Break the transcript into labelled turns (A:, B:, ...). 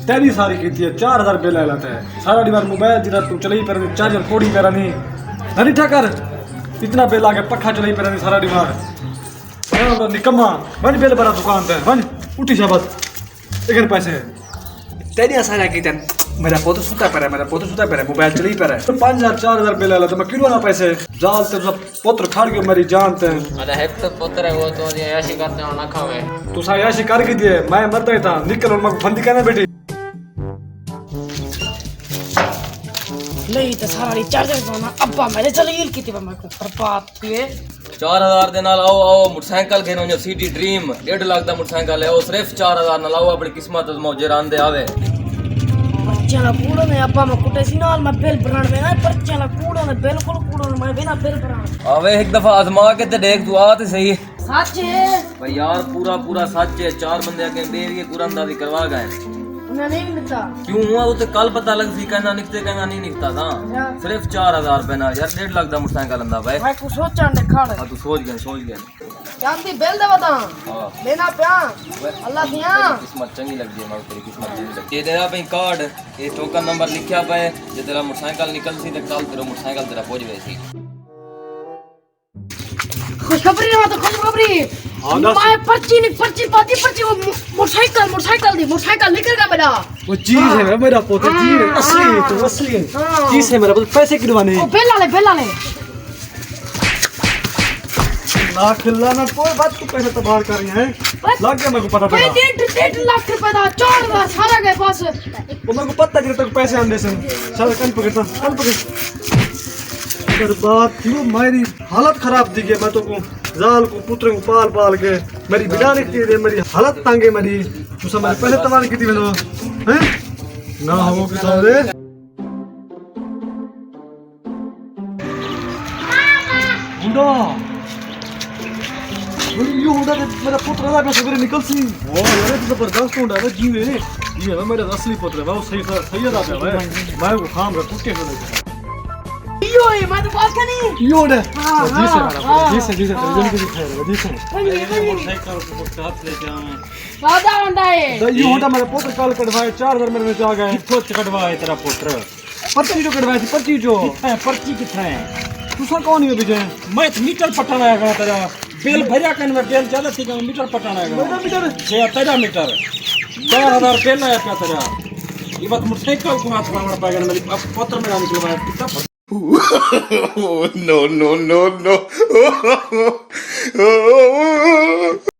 A: तेरी सारी की 4000 बिल आ लाता है सारा दीवार मोबाइल जिरा तू चले ही पर चार्जर कोड़ी पैरा नहीं नहीं ठकर इतना बिल आ गया पक्का चले ही पैरा नहीं सारा दीवार निकम्मा वन बिल भरा दुकान पे वन उठी जा बस एक पैसे तेरी सारा की मेरा पोतो सुता पर है मोबाइल चले ही पर है तो 5000 4000 बिल आ लाता मैं क्यों ना पैसे जाल ते सब पुत्र खाड़ के मेरी जानते हैं
B: अरे है तो पुत्र है वो तो ऐसी करते हो ना खावे
A: तू सा ऐसी कर के दिए मैं मरता ही था निकल और मैं फंदी कहना बेटी
C: नहीं तो सारा रिचार्ज करना अब्बा मेरे चले गिल की मैं को बर्बाद किए
B: 4000 दे नाल आओ मोटरसाइकिल घेनो जो सिटी ड्रीम 1.5 लाख दा मोटरसाइकिल है वो सिर्फ 4000 नाल आओ अपनी किस्मत मौजे रांदे आवे
C: चला कूड़ो ने अब्बा मैं कुटे सी नाल मैं बिल भरान में ना पर चला कूड़ो ने बिल्कुल कूड़ो ने मैं बिना बिल भरान
B: आवे एक दफा आजमा के ते देख तू आ ते सही
C: सच है
B: भाई यार पूरा सच है 4 बंदे आके बेरी कुरानदारी करवा गए
C: उन्हें नहीं मिलता
B: क्यों हुआ वो तो कल पता लग सी कहना निकते कहना नहीं निकता था सिर्फ 4000 रुपए ना यार 1.5 लाख दा मोटरसाइकिल अंदा भाई
C: मैं कुछ सोचा ने खाड़
B: हां तू सोच गया
C: जानती बिल दे बता
B: हां
C: लेना प्या अल्लाह दिया
B: किस्मत चंगी लग गई मैं तेरी किस्मत चंगी लग ये तेरा पे कार्ड ये टोकन नंबर लिखा पे जे तेरा मोटरसाइकिल निकल सी ते कल तेरा मोटरसाइकिल तेरा पहुंच वैसी
C: खुशखबरी है तो खुशखबरी मैं पर्ची वो मोटरसाइकिल निकल गया मेरा
A: वो चीज है मेरा पोते चीज है असली है चीज है मेरा पोते पैसे गिरवाने
C: ओ बेल ले
A: लाख लाना कोई बात तू पैसे तबाह कर रही है लग गया मेरे को पता था
C: 1.5 लाख रुपए दा 4000 सारा गए पास
A: वो मेरे को पता कि तक पैसे आने से चल कल पकड़ बर्बाद क्यों मेरी हालत खराब दी गई मैं तो को जाल को पुत्र को पाल के मेरी बिना निकली दे मेरी हालत तांगे मेरी तू सब मेरे पहले तबाह की थी मैंने हैं ना हो के सारे गुंडा ये होता है मेरा पुत्र ना कैसे मेरे निकल सी वो यार तो जबरदस्त होता है जीव है ये है मेरा असली पुत्र है वो सही रहा है मैं वो काम का कुत्ते से
C: यो ये मैं तो बात करनी
A: यो ने जी से तेरे जल्दी दिखाएगा जी से
B: मोटरसाइकिल को साथ लेके आवे
C: सादा होता है
A: तो ये होता मेरा पुत्र कल कटवाए 4000 मेरे में आ गए
B: कितो कटवाए तेरा पुत्र
A: पर्ची जो कटवाई थी पर्ची जो
B: पर्ची कितना है
A: तू सा कौन है विजय
B: मैं मीटर पटाना है तेरा बिल भरिया कन में बिल ज्यादा थी मीटर पटाना है
A: मीटर
B: तेरा मीटर 4000 बिल आया क्या तेरा ये बात मोटरसाइकिल को हाथ मारना पड़ेगा मेरी पत्र में निकलवाया कितना
D: no.